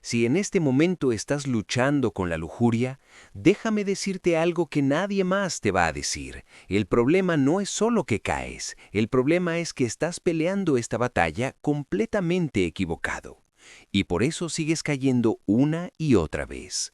Si en este momento estás luchando con la lujuria, déjame decirte algo que nadie más te va a decir. El problema no es solo que caes, el problema es que estás peleando esta batalla completamente equivocado. Y por eso sigues cayendo una y otra vez.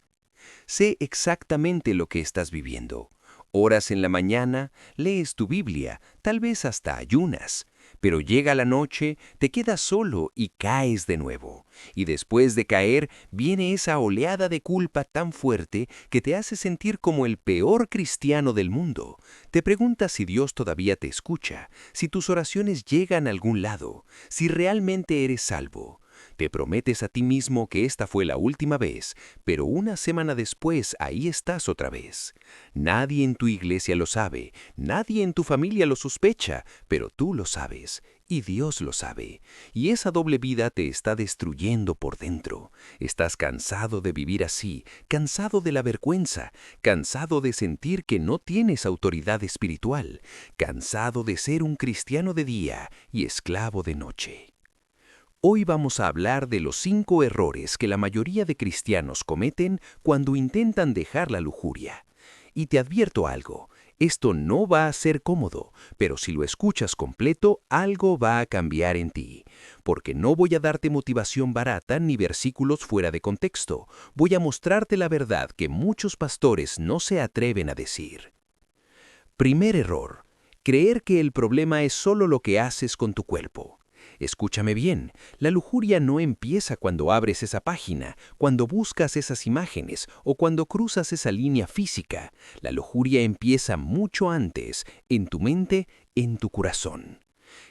Sé exactamente lo que estás viviendo. Oras en la mañana, lees tu Biblia, tal vez hasta ayunas. Pero llega la noche, te quedas solo y caes de nuevo. Y después de caer, viene esa oleada de culpa tan fuerte que te hace sentir como el peor cristiano del mundo. Te preguntas si Dios todavía te escucha, si tus oraciones llegan a algún lado, si realmente eres salvo. Te prometes a ti mismo que esta fue la última vez, pero una semana después ahí estás otra vez. Nadie en tu iglesia lo sabe, nadie en tu familia lo sospecha, pero tú lo sabes, y Dios lo sabe. Y esa doble vida te está destruyendo por dentro. Estás cansado de vivir así, cansado de la vergüenza, cansado de sentir que no tienes autoridad espiritual, cansado de ser un cristiano de día y esclavo de noche. Hoy vamos a hablar de los 5 errores que la mayoría de cristianos cometen cuando intentan dejar la lujuria. Y te advierto algo, esto no va a ser cómodo, pero si lo escuchas completo, algo va a cambiar en ti. Porque no voy a darte motivación barata ni versículos fuera de contexto. Voy a mostrarte la verdad que muchos pastores no se atreven a decir. Primer error, creer que el problema es solo lo que haces con tu cuerpo. Escúchame bien, la lujuria no empieza cuando abres esa página, cuando buscas esas imágenes o cuando cruzas esa línea física. La lujuria empieza mucho antes, en tu mente, en tu corazón.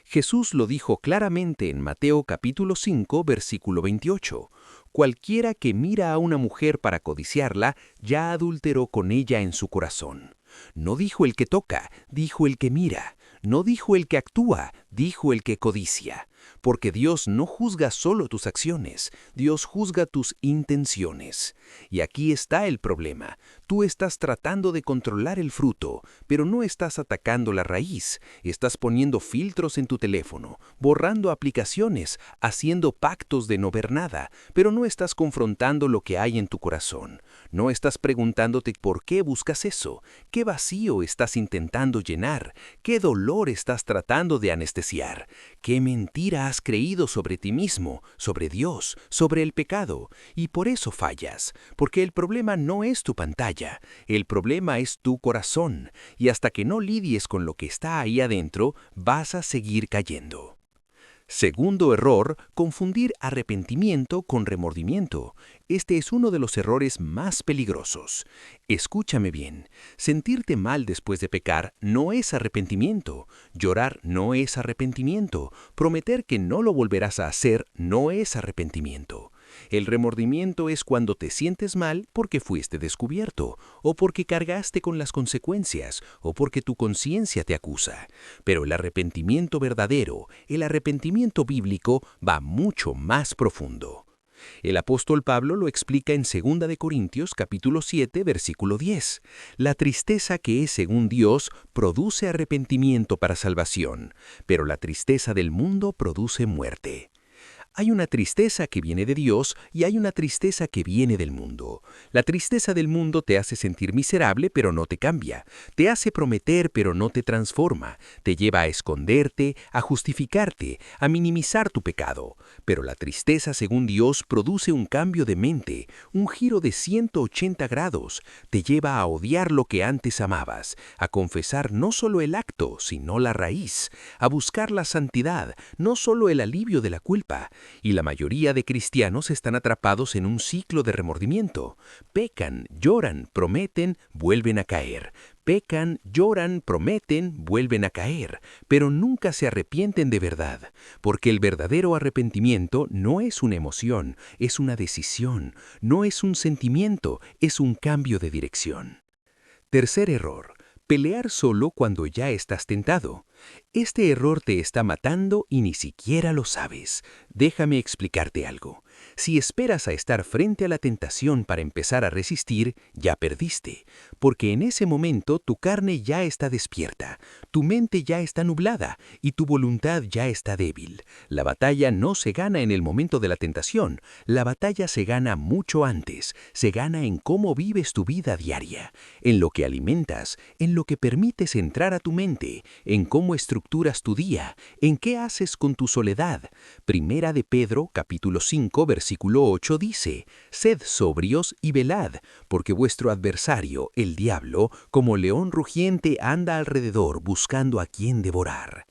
Jesús lo dijo claramente en Mateo capítulo 5, versículo 28. Cualquiera que mira a una mujer para codiciarla, ya adulteró con ella en su corazón. No dijo el que toca, dijo el que mira. No dijo el que actúa, dijo el que codicia. Porque Dios no juzga solo tus acciones, Dios juzga tus intenciones. Y aquí está el problema. Tú estás tratando de controlar el fruto, pero no estás atacando la raíz. Estás poniendo filtros en tu teléfono, borrando aplicaciones, haciendo pactos de no ver nada, pero no estás confrontando lo que hay en tu corazón. No estás preguntándote por qué buscas eso, qué vacío estás intentando llenar, qué dolor estás tratando de anestesiar, qué mentira has creído sobre ti mismo, sobre Dios, sobre el pecado, y por eso fallas, porque el problema no es tu pantalla, el problema es tu corazón, y hasta que no lidies con lo que está ahí adentro, vas a seguir cayendo. Segundo error, confundir arrepentimiento con remordimiento. Este es uno de los errores más peligrosos. Escúchame bien, sentirte mal después de pecar no es arrepentimiento, llorar no es arrepentimiento, prometer que no lo volverás a hacer no es arrepentimiento. El remordimiento es cuando te sientes mal porque fuiste descubierto, o porque cargaste con las consecuencias, o porque tu conciencia te acusa. Pero el arrepentimiento verdadero, el arrepentimiento bíblico, va mucho más profundo. El apóstol Pablo lo explica en 2 de Corintios capítulo 7, versículo 10. La tristeza que es según Dios produce arrepentimiento para salvación, pero la tristeza del mundo produce muerte. Hay una tristeza que viene de Dios y hay una tristeza que viene del mundo. La tristeza del mundo te hace sentir miserable, pero no te cambia. Te hace prometer, pero no te transforma. Te lleva a esconderte, a justificarte, a minimizar tu pecado. Pero la tristeza, según Dios, produce un cambio de mente, un giro de 180 grados. Te lleva a odiar lo que antes amabas, a confesar no solo el acto, sino la raíz, a buscar la santidad, no solo el alivio de la culpa. Y la mayoría de cristianos están atrapados en un ciclo de remordimiento. Pecan, lloran, prometen, vuelven a caer. Pecan, lloran, prometen, vuelven a caer, pero nunca se arrepienten de verdad, porque el verdadero arrepentimiento no es una emoción, es una decisión, no es un sentimiento, es un cambio de dirección. Tercer error, pelear solo cuando ya estás tentado. Este error te está matando y ni siquiera lo sabes. Déjame explicarte algo. Si esperas a estar frente a la tentación para empezar a resistir, ya perdiste, porque en ese momento tu carne ya está despierta, tu mente ya está nublada y tu voluntad ya está débil. La batalla no se gana en el momento de la tentación, la batalla se gana mucho antes, se gana en cómo vives tu vida diaria, en lo que alimentas, en lo que permites entrar a tu mente, en cómo estructuras tu día, en qué haces con tu soledad. Primera de Pedro, capítulo 5, versículo 8 dice, «Sed sobrios y velad, porque vuestro adversario, el diablo, como león rugiente anda alrededor buscando a quien devorar».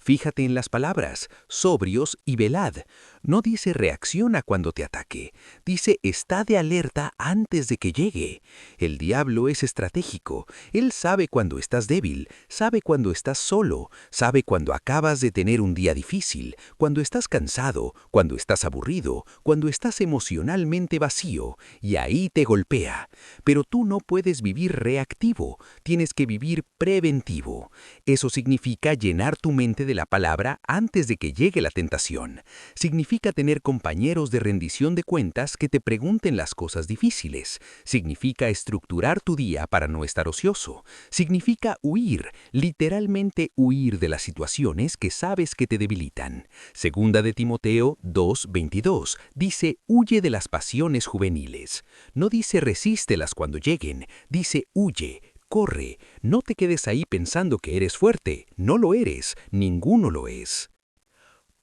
Fíjate en las palabras, sobrios y velad. No dice reacciona cuando te ataque, dice está de alerta antes de que llegue. El diablo es estratégico, él sabe cuando estás débil, sabe cuando estás solo, sabe cuando acabas de tener un día difícil, cuando estás cansado, cuando estás aburrido, cuando estás emocionalmente vacío, y ahí te golpea. Pero tú no puedes vivir reactivo, tienes que vivir preventivo. Eso significa llenar tu mente de la palabra antes de que llegue la tentación. Significa tener compañeros de rendición de cuentas que te pregunten las cosas difíciles. Significa estructurar tu día para no estar ocioso. Significa huir, literalmente huir de las situaciones que sabes que te debilitan. Segunda de Timoteo 2:22 dice, huye de las pasiones juveniles. No dice resístelas cuando lleguen, dice huye. Corre, no te quedes ahí pensando que eres fuerte, no lo eres, ninguno lo es.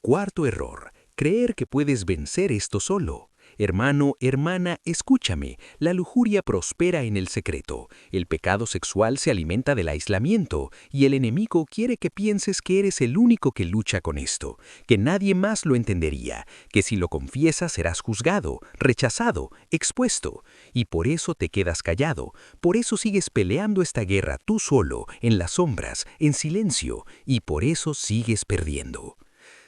Cuarto error, creer que puedes vencer esto solo. Hermano, hermana, escúchame, la lujuria prospera en el secreto, el pecado sexual se alimenta del aislamiento y el enemigo quiere que pienses que eres el único que lucha con esto, que nadie más lo entendería, que si lo confiesas serás juzgado, rechazado, expuesto, y por eso te quedas callado, por eso sigues peleando esta guerra tú solo, en las sombras, en silencio, y por eso sigues perdiendo.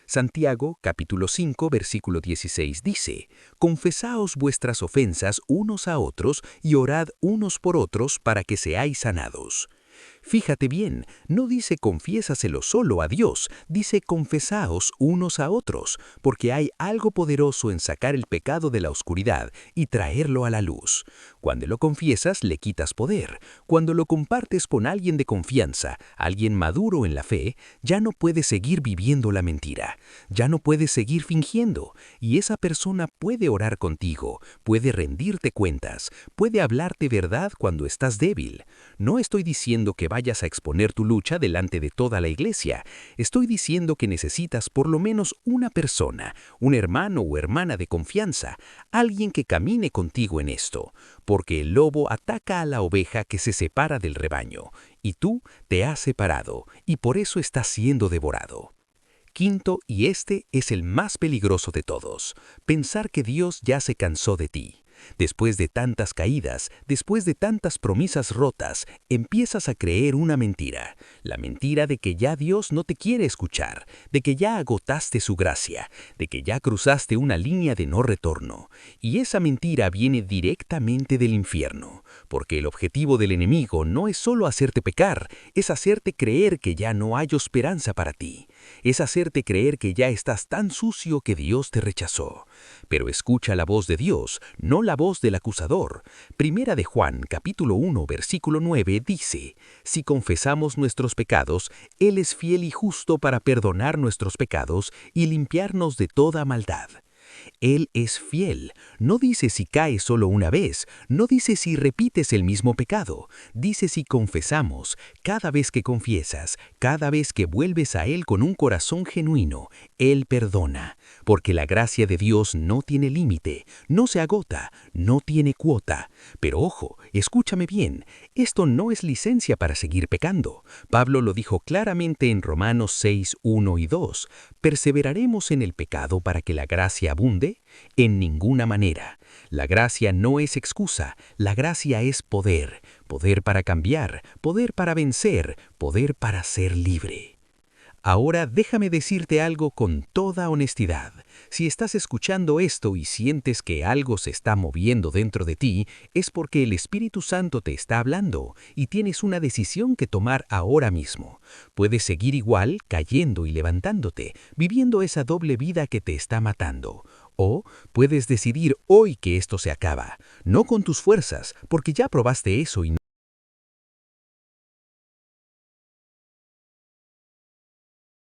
Santiago, capítulo 5, versículo 16 dice, «Confesaos vuestras ofensas unos a otros y orad unos por otros para que seáis sanados». Fíjate bien, no dice confiésaselo solo a Dios, dice confesaos unos a otros, porque hay algo poderoso en sacar el pecado de la oscuridad y traerlo a la luz. Cuando lo confiesas, le quitas poder. Cuando lo compartes con alguien de confianza, alguien maduro en la fe, ya no puedes seguir viviendo la mentira, ya no puedes seguir fingiendo, y esa persona puede orar contigo, puede rendirte cuentas, puede hablarte verdad cuando estás débil. No estoy diciendo que vayas a exponer tu lucha delante de toda la iglesia. Estoy diciendo que necesitas por lo menos una persona, un hermano o hermana de confianza, alguien que camine contigo en esto, porque el lobo ataca a la oveja que se separa del rebaño, y tú te has separado, y por eso estás siendo devorado. Quinto, y este es el más peligroso de todos, pensar que Dios ya se cansó de ti. Después de tantas caídas, después de tantas promesas rotas, empiezas a creer una mentira. La mentira de que ya Dios no te quiere escuchar, de que ya agotaste su gracia, de que ya cruzaste una línea de no retorno. Y esa mentira viene directamente del infierno, porque el objetivo del enemigo no es solo hacerte pecar, es hacerte creer que ya no hay esperanza para ti. Es hacerte creer que ya estás tan sucio que Dios te rechazó. Pero escucha la voz de Dios, no la voz del acusador. Primera de Juan, capítulo 1, versículo 9, dice, «Si confesamos nuestros pecados, Él es fiel y justo para perdonar nuestros pecados y limpiarnos de toda maldad». Él es fiel. No dice si caes solo una vez, no dice si repites el mismo pecado, dice si confesamos. Cada vez que confiesas, cada vez que vuelves a Él con un corazón genuino, Él perdona, porque la gracia de Dios no tiene límite, no se agota, no tiene cuota. Pero ojo, escúchame bien, esto no es licencia para seguir pecando. Pablo lo dijo claramente en Romanos 6, 1 y 2. ¿Perseveraremos en el pecado para que la gracia abunde? En ninguna manera. La gracia no es excusa, la gracia es poder, poder para cambiar, poder para vencer, poder para ser libre. Ahora déjame decirte algo con toda honestidad. Si estás escuchando esto y sientes que algo se está moviendo dentro de ti, es porque el Espíritu Santo te está hablando y tienes una decisión que tomar ahora mismo. Puedes seguir igual, cayendo y levantándote, viviendo esa doble vida que te está matando. O puedes decidir hoy que esto se acaba, no con tus fuerzas, porque ya probaste eso y